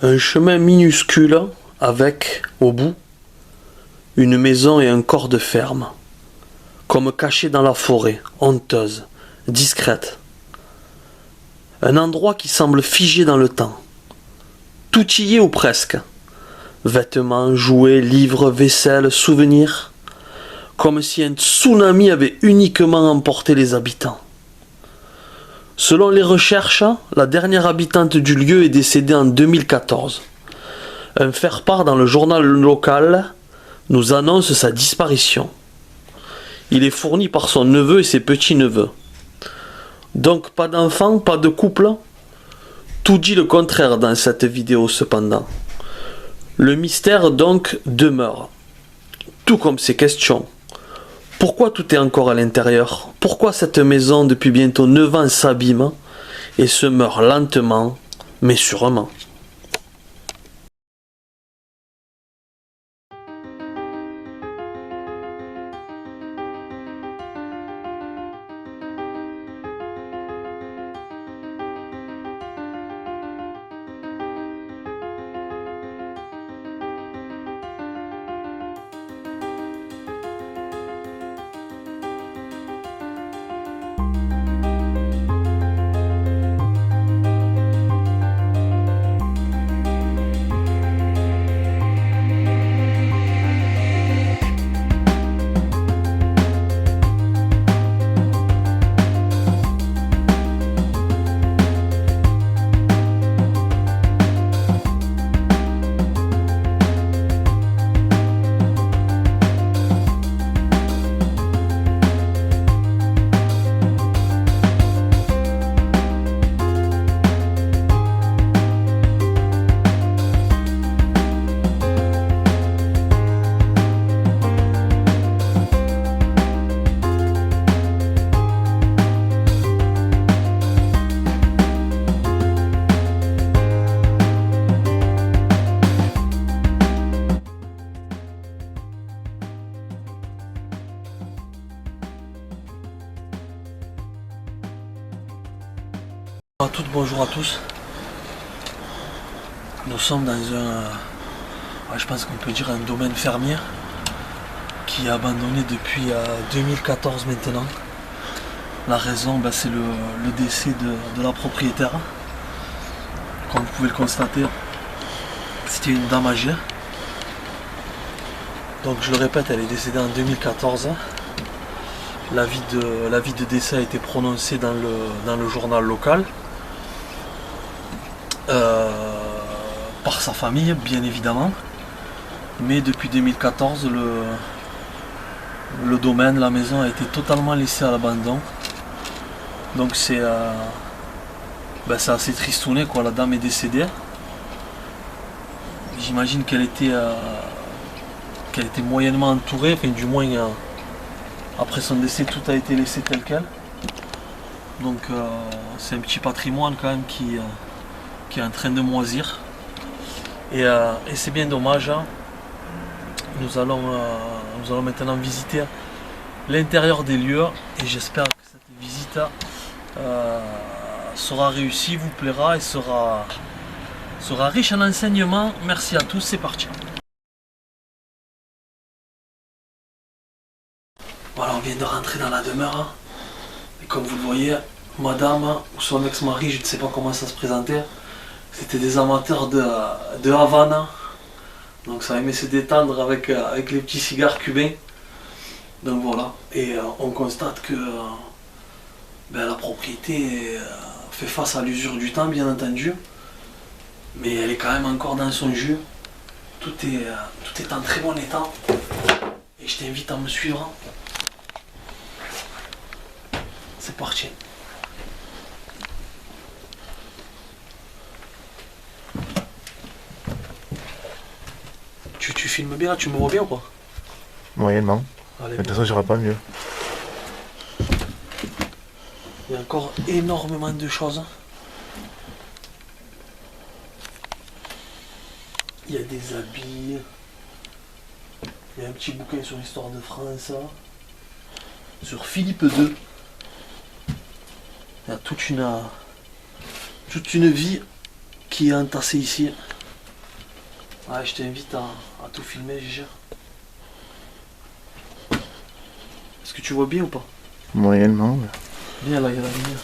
Un chemin minuscule avec, au bout, une maison et un corps de ferme, comme caché dans la forêt, honteuse, discrète. Un endroit qui semble figé dans le temps. Tout y est ou presque. Vêtements, jouets, livres, vaisselle, souvenirs. Comme si un tsunami avait uniquement emporté les habitants. Selon les recherches, la dernière habitante du lieu est décédée en 2014. Un faire-part dans le journal local nous annonce sa disparition. Il est fourni par son neveu et ses petits-neveux. Donc pas d'enfant, pas de couple. Tout dit le contraire dans cette vidéo cependant. Le mystère donc demeure. Tout comme ces questions. Pourquoi tout est encore à l'intérieur? Pourquoi cette maison depuis bientôt 9 ans s'abîme et se meurt lentement mais sûrement? Bonjour à toutes, bonjour à tous. Nous sommes dans je pense qu'on peut dire un domaine fermier qui est abandonné depuis 2014 maintenant. La raison, c'est le décès de la propriétaire. Comme vous pouvez le constater, c'était une dame âgée. Donc je le répète, elle est décédée en 2014. L'avis de décès a été prononcé dans le journal local. Par sa famille bien évidemment, mais depuis 2014 le domaine, la maison a été totalement laissée à l'abandon. Donc c'est assez tristouné quoi. La dame est décédée. J'imagine qu'elle était moyennement entourée, enfin du moins après son décès tout a été laissé tel quel. Donc c'est un petit patrimoine quand même qui est en train de moisir. Et c'est bien dommage. Nous allons maintenant visiter l'intérieur des lieux et j'espère que cette visite sera réussie, vous plaira et sera riche en enseignements. Merci à tous, c'est parti. Voilà, on vient de rentrer dans la demeure et comme vous le voyez, madame ou son ex-mari, je ne sais pas comment ça se présentait, c'était des amateurs de Havana. Donc ça aimait se détendre avec les petits cigares cubains. Donc voilà. Et on constate que la propriété fait face à l'usure du temps, bien entendu. Mais elle est quand même encore dans son jus. Tout est en très bon état. Et je t'invite à me suivre. C'est parti. Tu filmes bien, tu me vois bien ou pas? Moyennement. Allez, De toute façon, j'aurai pas mieux. il y a encore énormément de choses. Il y a des habits. Il y a un petit bouquin sur l'histoire de France. Sur Philippe II. Il y a toute une vie qui est entassée ici. Ouais, je t'invite à tout filmer, Gégère. Est-ce que tu vois bien ou pas? Moyennement. Viens là, il y a la lumière.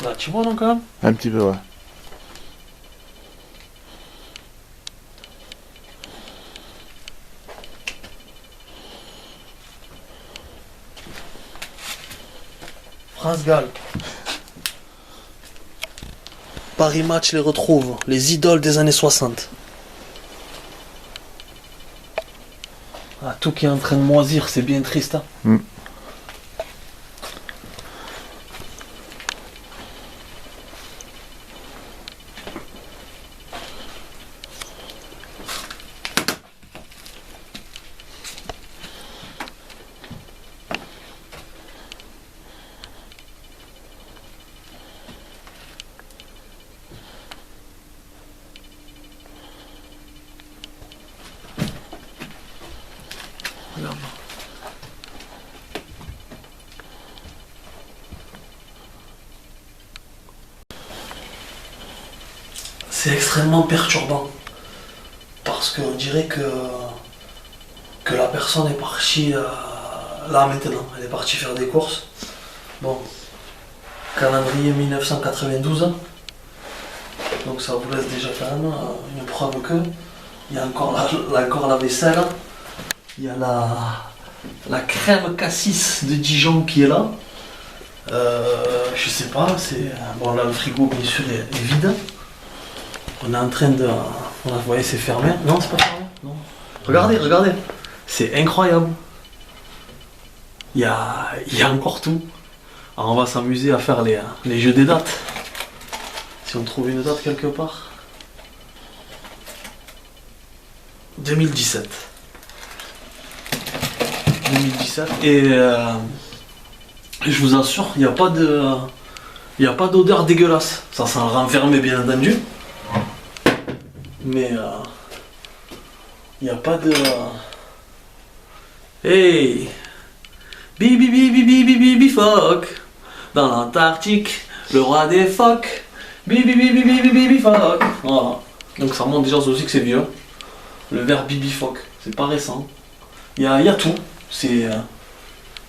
Là, tu vois non quand même? Un petit peu, ouais. France Gall. Paris Match les retrouve, les idoles des années 60. Ah, tout qui est en train de moisir, c'est bien triste. Hein. Regarde. C'est extrêmement perturbant parce qu'on dirait que la personne est partie là maintenant, elle est partie faire des courses. Bon, calendrier 1992, donc ça vous laisse déjà quand même une preuve que il y a encore la vaisselle, il y a la crème cassis de Dijon qui est là. Je sais pas, c'est bon là le frigo bien sûr est vide. On est en train de. Vous voyez, c'est fermé. Non, c'est pas fermé. Non. Regardez, regardez. C'est incroyable. Il y a encore tout. Alors on va s'amuser à faire les jeux des dates. Si on trouve une date quelque part. 2017. 2017. Et je vous assure, il n'y a pas de. Il n'y a pas d'odeur dégueulasse. Ça sent renfermé bien entendu. Mais il n'y a pas de. Hey! Bibi bibi bibi bibi phoque! Dans l'Antarctique, le roi des phoques! Bibi bibi bibi bibi phoque! Voilà. Donc ça remonte déjà aussi que c'est vieux. Le verbe bibi phoque, c'est pas récent. Il y a tout. C'est.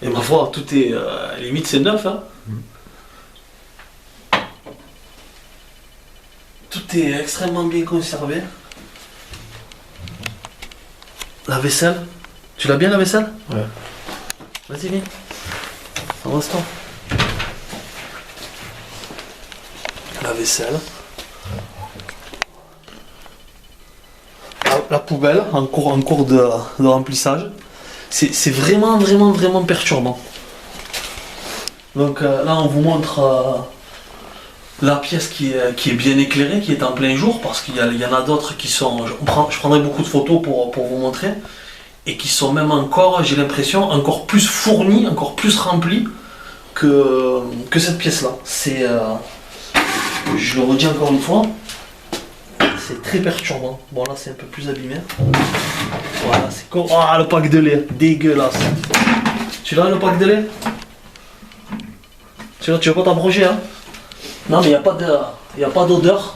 Et ma foi, tout est. Limite c'est neuf, hein. Tout est extrêmement bien conservé. La vaisselle. Tu l'as bien la vaisselle? Ouais. Vas-y, viens. Avance-toi. La vaisselle. La poubelle en cours de remplissage. C'est vraiment, vraiment, vraiment perturbant. Donc là, on vous montre la pièce qui est bien éclairée, qui est en plein jour, parce qu'il y en a d'autres qui sont... Je prendrai beaucoup de photos pour vous montrer, et qui sont même encore, j'ai l'impression, encore plus fournies, encore plus remplies que cette pièce-là. C'est... je le redis encore une fois, c'est très perturbant. Bon là, c'est un peu plus abîmé. Voilà, c'est comme... Ah, le pack de lait, dégueulasse. Tu l'as, le pack de lait? Tu veux pas t'approcher, hein? Non, mais il n'y a pas d'odeur,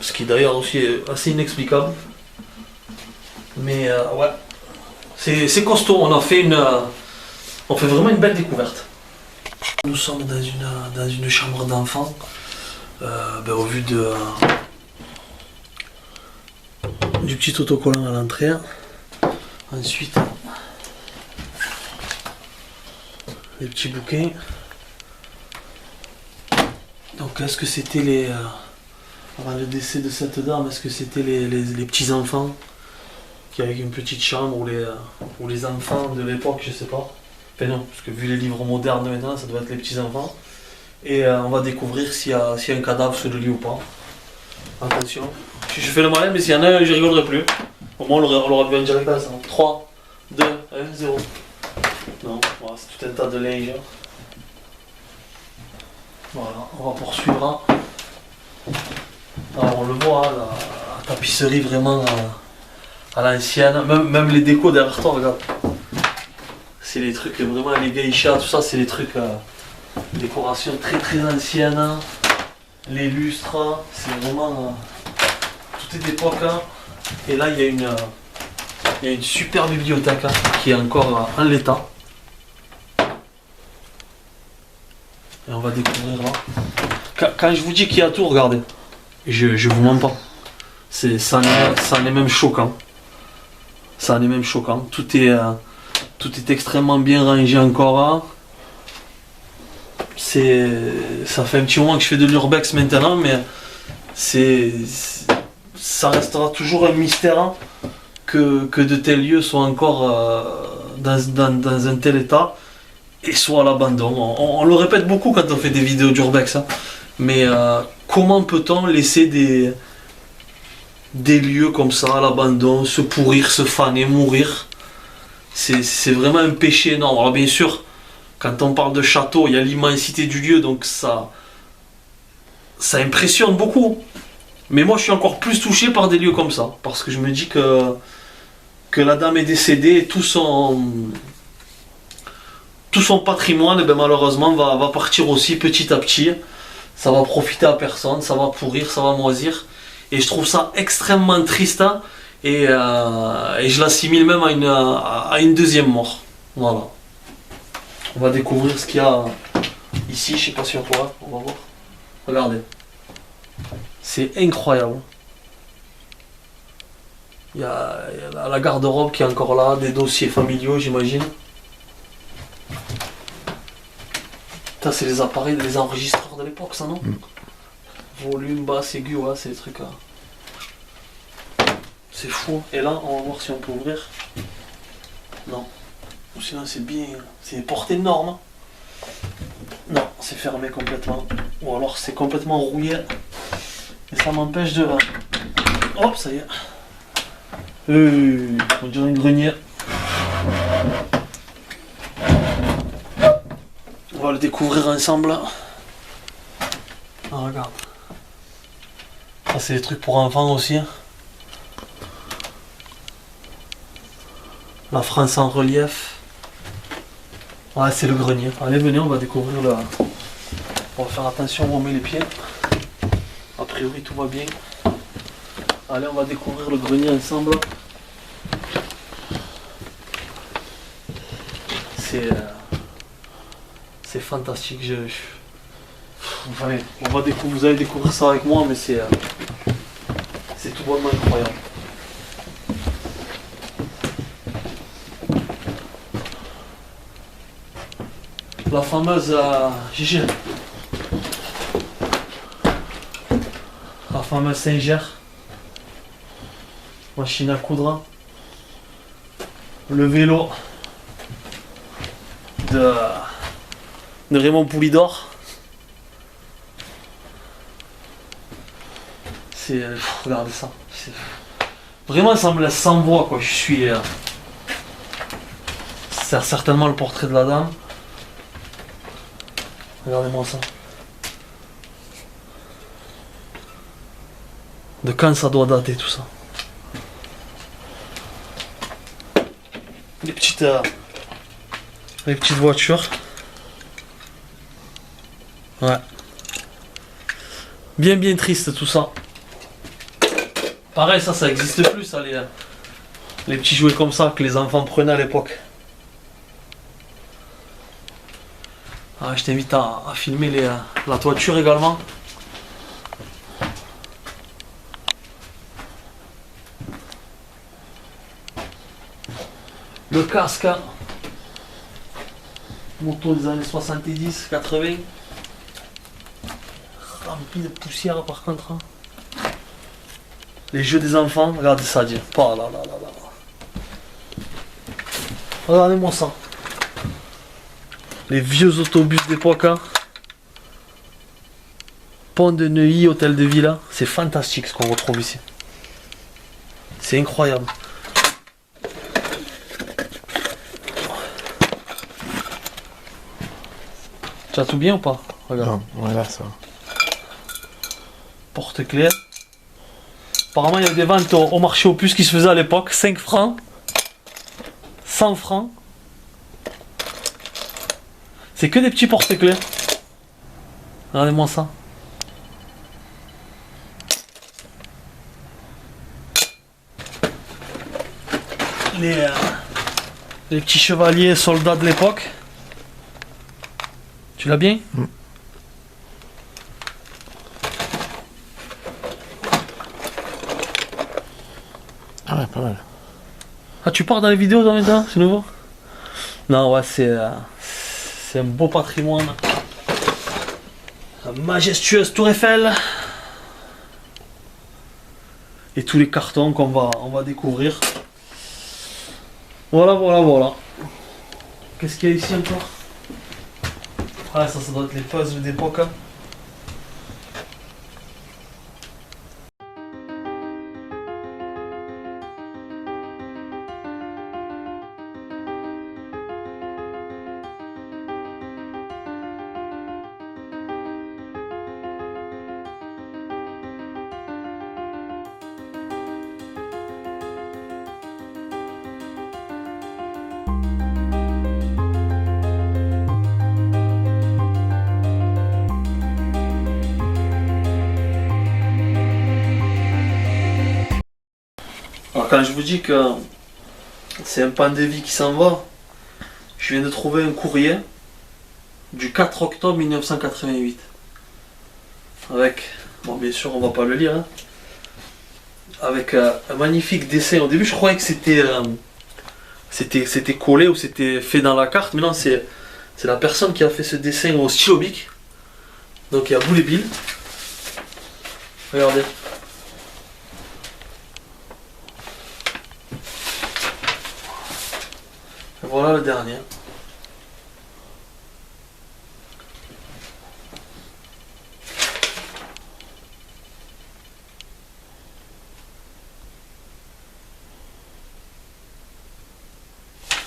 ce qui d'ailleurs aussi est assez inexplicable. Mais ouais, c'est costaud. On fait vraiment une belle découverte. Nous sommes dans une chambre d'enfant, au vu du petit autocollant à l'entrée. Ensuite, les petits bouquins. Donc est-ce que c'était avant le décès de cette dame, est-ce que c'était les petits enfants qui avaient une petite chambre ou les enfants de l'époque, je sais pas. Enfin non, parce que vu les livres modernes maintenant, ça doit être les petits enfants. Et on va découvrir s'il y a un cadavre sur le lit ou pas. Attention. Je fais le malin, mais s'il y en a, je rigolerai plus. Au moins on l'aura vu en direct à ça. 3, 2, 1, 0. Non, voilà, c'est tout un tas de linge. Voilà, on va poursuivre. Alors on le voit, la tapisserie vraiment à l'ancienne. Même les décos derrière toi, regarde. C'est les trucs vraiment, les geishas, tout ça, c'est les trucs décoration très très ancienne. les lustres, c'est vraiment tout est d'époque. Hein. Et là, il y a une super bibliothèque hein, qui est encore en l'état. Et on va découvrir là. Quand je vous dis qu'il y a tout, regardez. Je vous mens pas. Ça en est même choquant. Ça en est même choquant. Tout est extrêmement bien rangé encore. Hein. Ça fait un petit moment que je fais de l'urbex maintenant, mais ça restera toujours un mystère hein, que de tels lieux soient encore dans un tel état et soient à l'abandon. On le répète beaucoup quand on fait des vidéos d'urbex, hein, mais comment peut-on laisser des lieux comme ça à l'abandon, se pourrir, se faner, mourir? C'est vraiment un péché énorme. Alors bien sûr, quand on parle de château, il y a l'immensité du lieu, donc ça impressionne beaucoup. Mais moi, je suis encore plus touché par des lieux comme ça, parce que je me dis que la dame est décédée et tout son patrimoine, eh ben, malheureusement, va partir aussi petit à petit. Ça va profiter à personne, ça va pourrir, ça va moisir. Et je trouve ça extrêmement triste, hein, et je l'assimile même à une deuxième mort. Voilà. On va découvrir ce qu'il y a ici, je sais pas si on pourra, on va voir. Regardez. C'est incroyable. Il y a la garde-robe qui est encore là, des dossiers familiaux, j'imagine. Ça, c'est les appareils, les enregistreurs de l'époque, ça, non? Volume, basse, aigu, ouais, c'est des trucs. C'est fou. Et là, on va voir si on peut ouvrir. Non. Ou sinon, c'est bien. C'est des portes énormes. Non, c'est fermé complètement. Ou alors, c'est complètement rouillé. Et ça m'empêche de. Hop, ça y est. On dirait une grenier. On va le découvrir ensemble. Ah, regarde. Ça, c'est des trucs pour enfants aussi. La France en relief. Ouais, c'est le grenier. Allez, venez, on va découvrir le. On va faire attention où on met les pieds. A priori, tout va bien. Allez, on va découvrir le grenier ensemble. C'est fantastique. Vous allez découvrir ça avec moi, mais c'est tout bonnement incroyable. La fameuse Gigi. La fameuse Saint-Ger. Machine à coudre. Le vélo de Raymond Poulidor. Regardez ça. Vraiment, ça me laisse sans voix, quoi. Je suis. C'est certainement le portrait de la dame. Regardez-moi ça. De quand ça doit dater tout ça? Les petites voitures. Ouais. Bien triste tout ça. Pareil, ça existe plus, ça, les petits jouets comme ça que les enfants prenaient à l'époque. Ah, je t'invite à filmer la toiture également. Le casque. Moto des années 70, 80. Rempli de poussière par contre. Hein. Les jeux des enfants, regardez ça, Dieu. Oh là là là là. Regardez-moi ça. Les vieux autobus d'époque. Hein. Pont de Neuilly, hôtel de Villa. C'est fantastique ce qu'on retrouve ici. C'est incroyable. Tu as tout bien ou pas? Regarde. Non, voilà ça. Porte-clés. Apparemment, il y avait des ventes au marché aux puces qui se faisaient à l'époque. 5 francs. 100 francs. C'est que des petits porte-clés. Regardez-moi ça. les petits chevaliers soldats de l'époque. Tu l'as bien? Ah ouais, pas mal. Ah, tu pars dans les vidéos dans maintenant? C'est nouveau? Non, ouais, c'est un beau patrimoine. La majestueuse Tour Eiffel. Et tous les cartons on va découvrir. Voilà, voilà, voilà. Qu'est-ce qu'il y a ici encore? Ah, ça doit être les puzzles d'époque. Hein. Alors quand je vous dis que c'est un pan de vie qui s'en va, je viens de trouver un courrier du 4 octobre 1988. Avec, bon bien sûr on va pas le lire, hein, avec un magnifique dessin. Au début je croyais que c'était collé ou c'était fait dans la carte, mais non, c'est la personne qui a fait ce dessin au stylo bic. Donc il y a Boule et Bill. Regardez. Et voilà le dernier.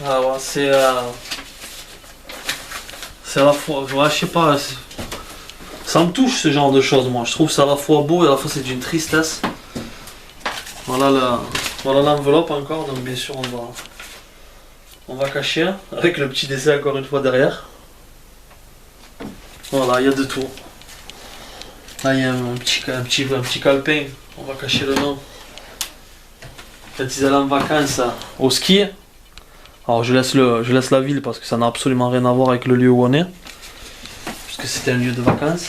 Ah ouais, c'est à la fois, ouais, je sais pas, ça me touche ce genre de choses, moi. Je trouve ça à la fois beau et à la fois c'est d'une tristesse. Voilà l'enveloppe encore, donc bien sûr on va cacher hein, avec le petit dessin encore une fois derrière. Voilà, il y a de tout. Là il y a un petit calepin, on va cacher le nom. Quand ils allaient en vacances au ski. Alors je laisse la ville parce que ça n'a absolument rien à voir avec le lieu où on est. Puisque c'était un lieu de vacances.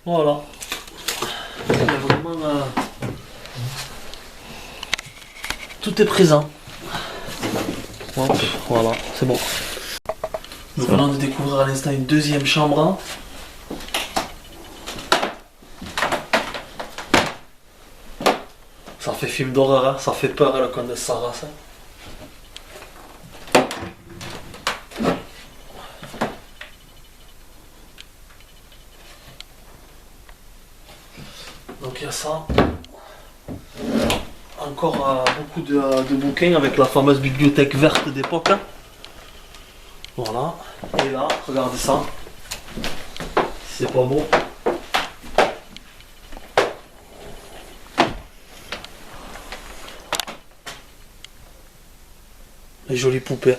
Voilà. Il y a vraiment, tout est présent. Hop, voilà, c'est bon. Nous venons de découvrir à l'instant une deuxième chambre. Ça fait film d'horreur, hein. Ça fait peur hein, le conte de Sarah. Ça. Donc il y a ça. Encore beaucoup de bouquins avec la fameuse bibliothèque verte d'époque. Hein. Voilà. Et là, regardez ça. C'est pas beau. Les jolies poupées.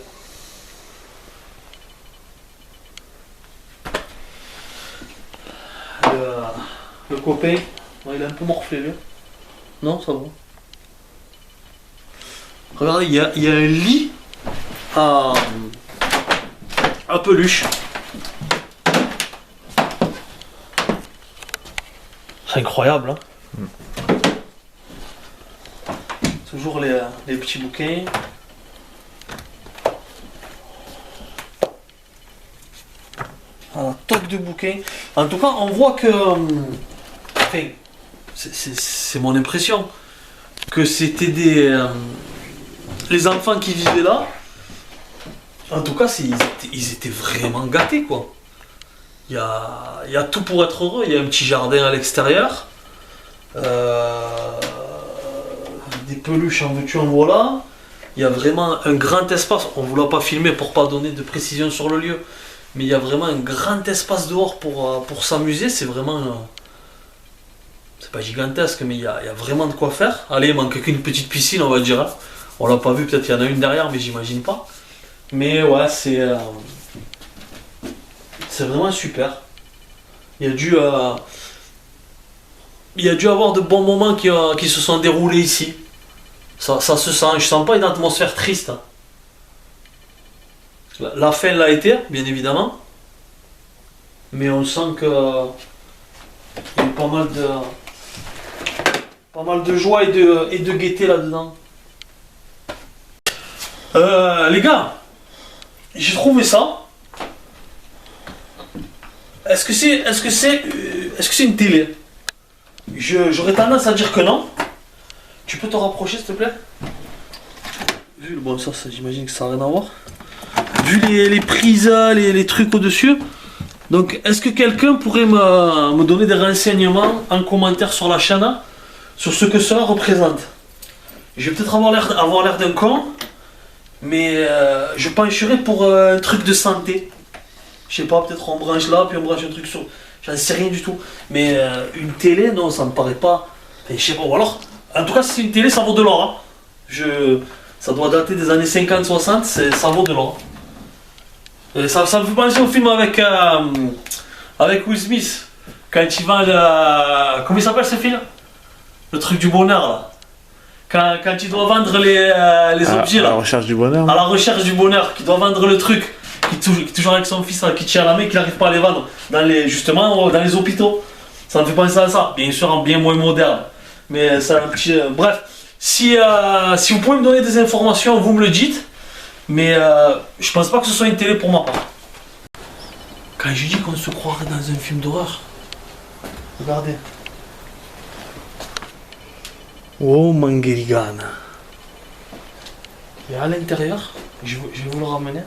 Le copain, il est un peu morflé lui. Non, ça va. Regardez, il y a un lit à peluche. C'est incroyable, hein. Toujours les petits bouquins. Un toc de bouquins. En tout cas, on voit que... Enfin, c'est mon impression. Que c'était les enfants qui vivaient là. En tout cas, ils étaient vraiment gâtés, quoi. Il y a tout pour être heureux. Il y a un petit jardin à l'extérieur. Des peluches en veux-tu en voilà. Il y a vraiment un grand espace. On ne vous l'a pas filmé pour pas donner de précision sur le lieu. Mais il y a vraiment un grand espace dehors pour s'amuser. C'est vraiment... c'est pas gigantesque, mais il y a vraiment de quoi faire. Allez, il manque qu'une petite piscine, on va dire. Hein. On l'a pas vu, peut-être qu'il y en a une derrière, mais j'imagine pas. Mais ouais, c'est vraiment super. Il y a du... il y a dû avoir de bons moments qui se sont déroulés ici. Ça se sent, je sens pas une atmosphère triste. La fin l'a été, bien évidemment. Mais on sent que il y a eu pas mal de joie et de gaieté là-dedans. Les gars, j'ai trouvé ça. Est-ce que c'est une télé? J'aurais tendance à dire que non. Tu peux te rapprocher s'il te plaît? Bon ça j'imagine que ça n'a rien à voir. Vu les prises, les trucs au-dessus. Donc est-ce que quelqu'un pourrait me donner des renseignements en commentaire sur la chaîne sur ce que cela représente? Je vais peut-être avoir l'air d'un con, mais je pencherai pour un truc de santé. Je sais pas, peut-être on branche là, puis on branche un truc sur... J'en sais rien du tout. Mais une télé, non, ça me paraît pas... Enfin, je sais pas, ou alors... En tout cas, si c'est une télé, ça vaut de l'or. Hein. Ça doit dater des années 50-60, ça vaut de l'or. Ça me fait penser au film avec Will Smith. Quand il va... Comment il s'appelle ce film? Le truc du bonheur, là. Quand il doit vendre les objets, là. À la recherche du bonheur. À la recherche du bonheur, qui doit vendre le truc. Qui est toujours avec son fils qui tient la main, qui n'arrive pas à les vendre justement dans les hôpitaux. Ça me fait penser à ça, bien sûr en bien moins moderne. Mais c'est un petit... bref, si vous pouvez me donner des informations, vous me le dites. Mais je pense pas que ce soit une télé pour ma part. Quand je dis qu'on se croirait dans un film d'horreur, regardez. Oh Mangerigana. Et à l'intérieur, je vais vous le ramener.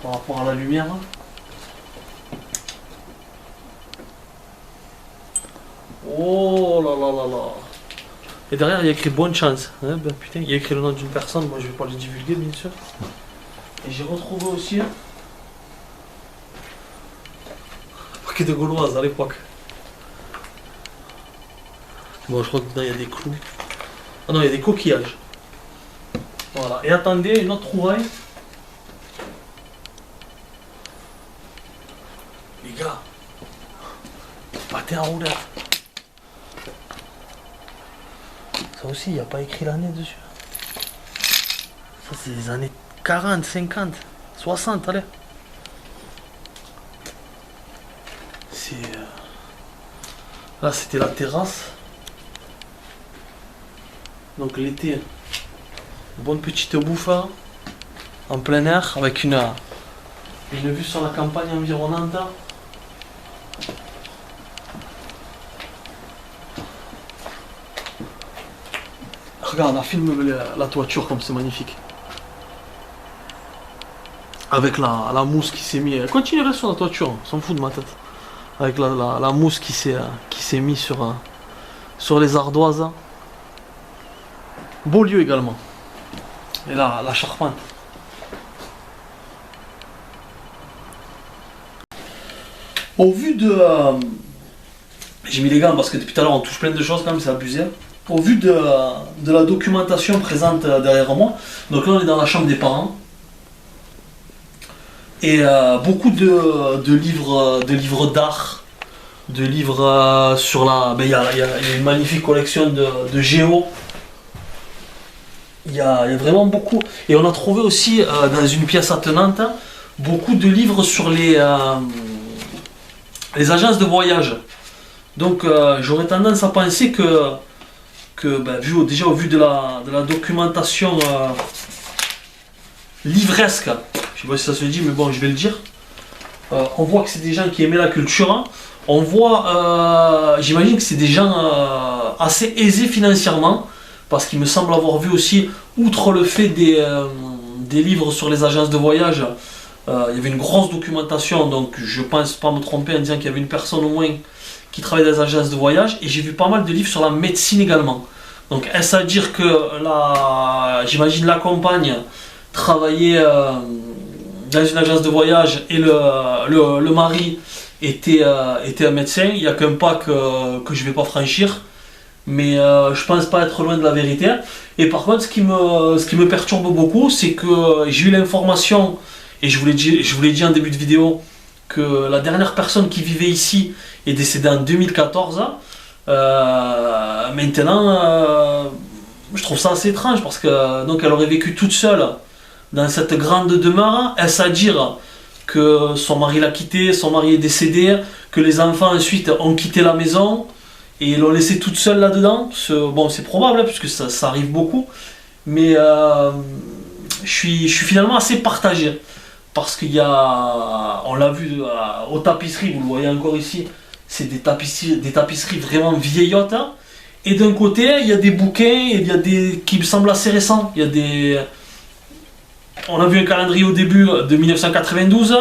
Par rapport à la lumière. Oh là là là là. Et derrière il y a écrit bonne chance. Hein, ben, putain, il y a écrit le nom d'une personne, moi je vais pas le divulguer bien sûr. Et j'ai retrouvé aussi un paquet de gauloises à l'époque. Bon je crois que dedans il y a des clous. Ah non, il y a des coquillages. Voilà. Et attendez, une autre trouvaille. Les gars, pâté à roulette. Ça aussi, il n'y a pas écrit l'année dessus. Ça, c'est des années 40, 50, 60, allez. Là, c'était la terrasse. Donc l'été, une bonne petite bouffe en plein air avec une vue sur la campagne environnante. Regarde, filme la toiture comme c'est magnifique. Avec la mousse qui s'est mise. Continuez sur la toiture, on s'en fout de ma tête. Avec la mousse qui s'est mise sur les ardoises. Beau lieu également. Et là, la charpente. Au vu de... j'ai mis les gants parce que depuis tout à l'heure on touche plein de choses quand même, c'est abusé. Au vu de la documentation présente derrière moi, donc là on est dans la chambre des parents. Et beaucoup de livres d'art, de livres sur la... il y a une magnifique collection de géo. Il y a vraiment beaucoup. Et on a trouvé aussi dans une pièce attenante beaucoup de livres sur les agences de voyage. Donc j'aurais tendance à penser que déjà au vu de la documentation livresque, je sais pas si ça se dit mais bon je vais le dire, on voit que c'est des gens qui aimaient la culture, hein. On voit, j'imagine que c'est des gens assez aisés financièrement, parce qu'il me semble avoir vu aussi, outre le fait des livres sur les agences de voyage, il y avait une grosse documentation, donc je pense pas me tromper en disant qu'il y avait une personne au moins qui travaille dans les agences de voyage, et j'ai vu pas mal de livres sur la médecine également. Donc est-ce à dire que j'imagine la compagne travaillait dans une agence de voyage et le mari était un médecin. Il n'y a qu'un pas que je ne vais pas franchir, mais je pense pas être loin de la vérité. Et par contre, ce qui me perturbe beaucoup, c'est que j'ai eu l'information, et je vous l'ai dit en début de vidéo, que la dernière personne qui vivait ici est décédée en 2014. Maintenant, je trouve ça assez étrange parce que donc elle aurait vécu toute seule dans cette grande demeure. Est-ce à dire que son mari l'a quittée, son mari est décédé, que les enfants ensuite ont quitté la maison et l'ont laissée toute seule là-dedans? Bon, c'est probable hein, puisque ça arrive beaucoup, mais je suis finalement assez partagé parce qu'il y a, on l'a vu aux tapisseries, vous le voyez encore ici, c'est des tapisseries vraiment vieillottes. Hein. Et d'un côté, il y a des bouquins, il y a des qui me semblent assez récents. Il y a des, on a vu un calendrier au début de 1992.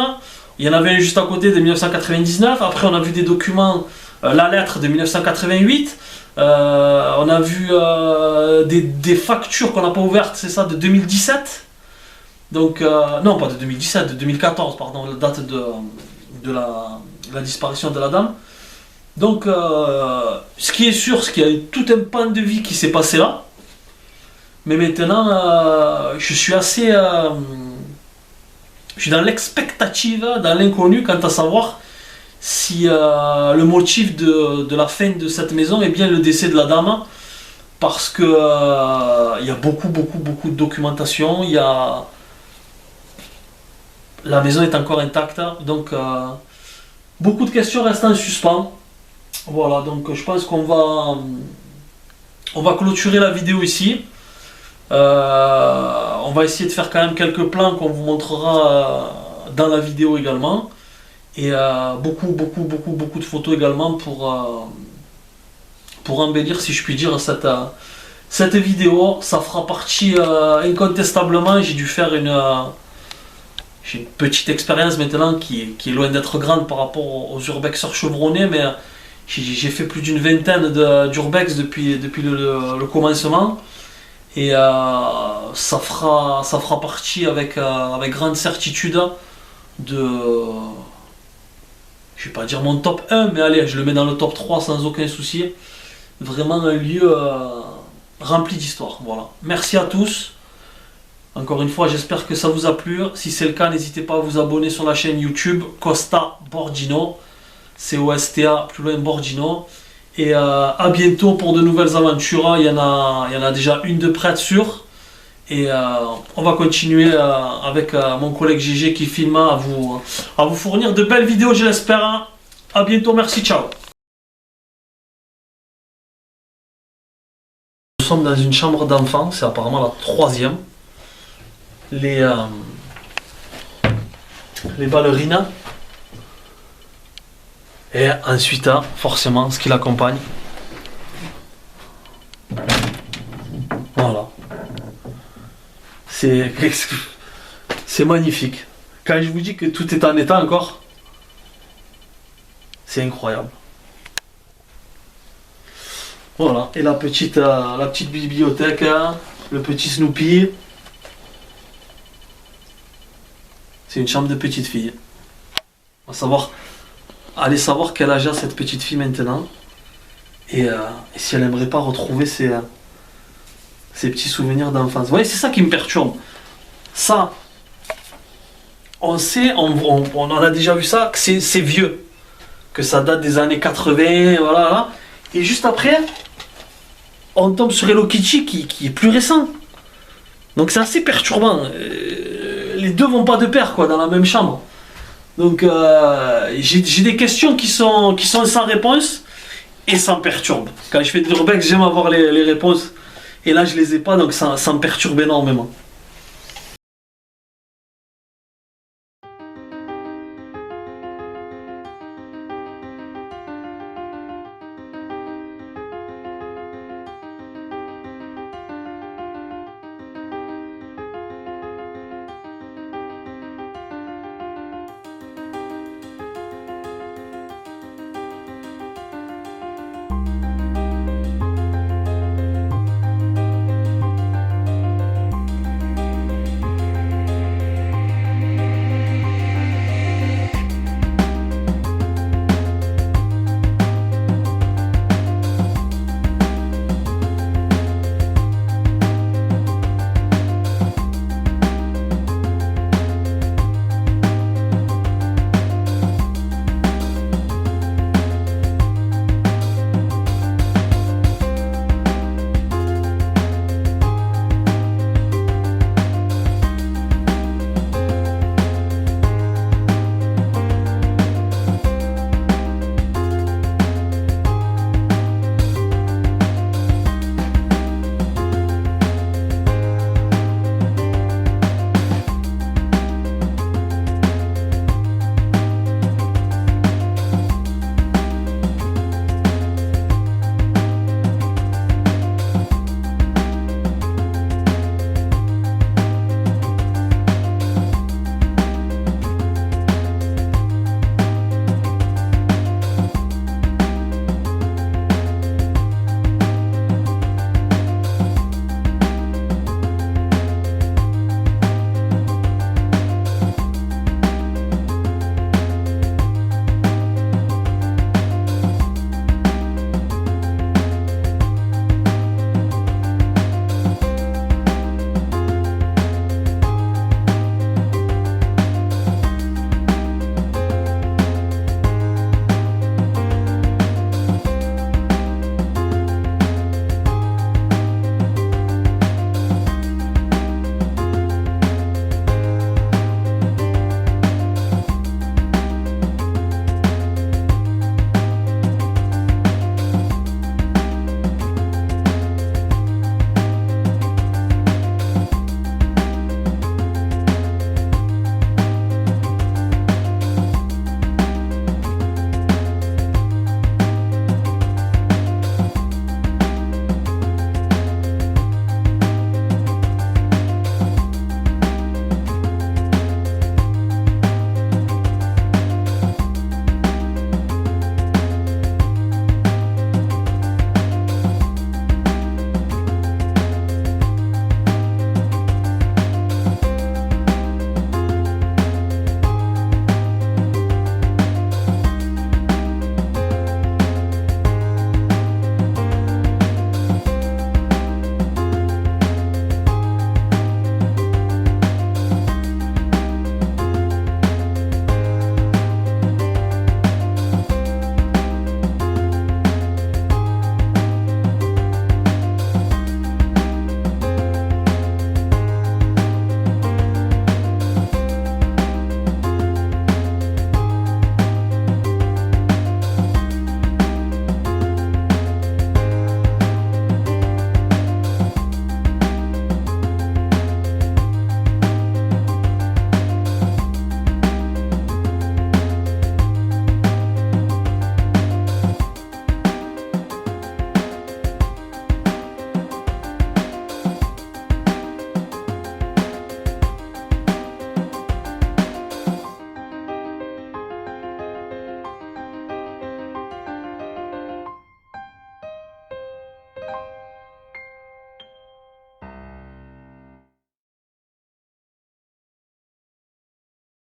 Il y en avait un juste à côté de 1999. Après, on a vu des documents, la lettre de 1988. On a vu des factures qu'on n'a pas ouvertes, c'est ça, de 2017. Donc, non, pas de 2017, de 2014, pardon, la date de la disparition de la dame. Donc, ce qui est sûr, c'est qu'il y a tout un pan de vie qui s'est passé là. Mais maintenant, je suis assez. Je suis dans l'expectative, dans l'inconnu, quant à savoir si le motif de la fin de cette maison est bien le décès de la dame. Parce que il y a beaucoup de documentation. La maison est encore intacte. Donc, beaucoup de questions restent en suspens. Voilà, donc je pense qu'on va clôturer la vidéo ici. On va essayer de faire quand même quelques plans qu'on vous montrera dans la vidéo également. Et beaucoup de photos également pour embellir, si je puis dire, cette vidéo. Ça fera partie incontestablement. J'ai dû faire j'ai une petite expérience maintenant qui est loin d'être grande par rapport aux urbexeurs chevronnés, mais j'ai fait plus d'une vingtaine d'urbex depuis le commencement. Et ça fera partie avec grande certitude de, je vais pas dire mon top 1, mais allez, je le mets dans le top 3 sans aucun souci. Vraiment un lieu rempli d'histoire. Voilà. Merci à tous. Encore une fois, j'espère que ça vous a plu. Si c'est le cas, n'hésitez pas à vous abonner sur la chaîne YouTube Costa Bordino. COSTA, plus loin Bordino. Et à bientôt pour de nouvelles aventures. Il y en a déjà une de prête sûre. Et on va continuer avec mon collègue GG qui filme à vous fournir de belles vidéos, je l'espère. À bientôt, merci, ciao. Nous sommes dans une chambre d'enfant, c'est apparemment la troisième. Les ballerinas. Et ensuite, forcément, ce qui l'accompagne. Voilà. C'est magnifique. Quand je vous dis que tout est en état encore, c'est incroyable. Voilà. Et la petite bibliothèque, le petit Snoopy. C'est une chambre de petite fille. Allez savoir quel âge a cette petite fille maintenant. Et si elle aimerait pas retrouver ses petits souvenirs d'enfance. Vous voyez, c'est ça qui me perturbe. Ça, on sait, on en a déjà vu ça, que c'est vieux. Que ça date des années 80, voilà. Et juste après, on tombe sur Hello Kitty qui est plus récent. Donc c'est assez perturbant. Les deux vont pas de pair, quoi, dans la même chambre. Donc j'ai des questions qui sont sans réponse et ça me perturbe. Quand je fais de l'urbex, j'aime avoir les réponses. Et là je les ai pas, donc ça me perturbe énormément.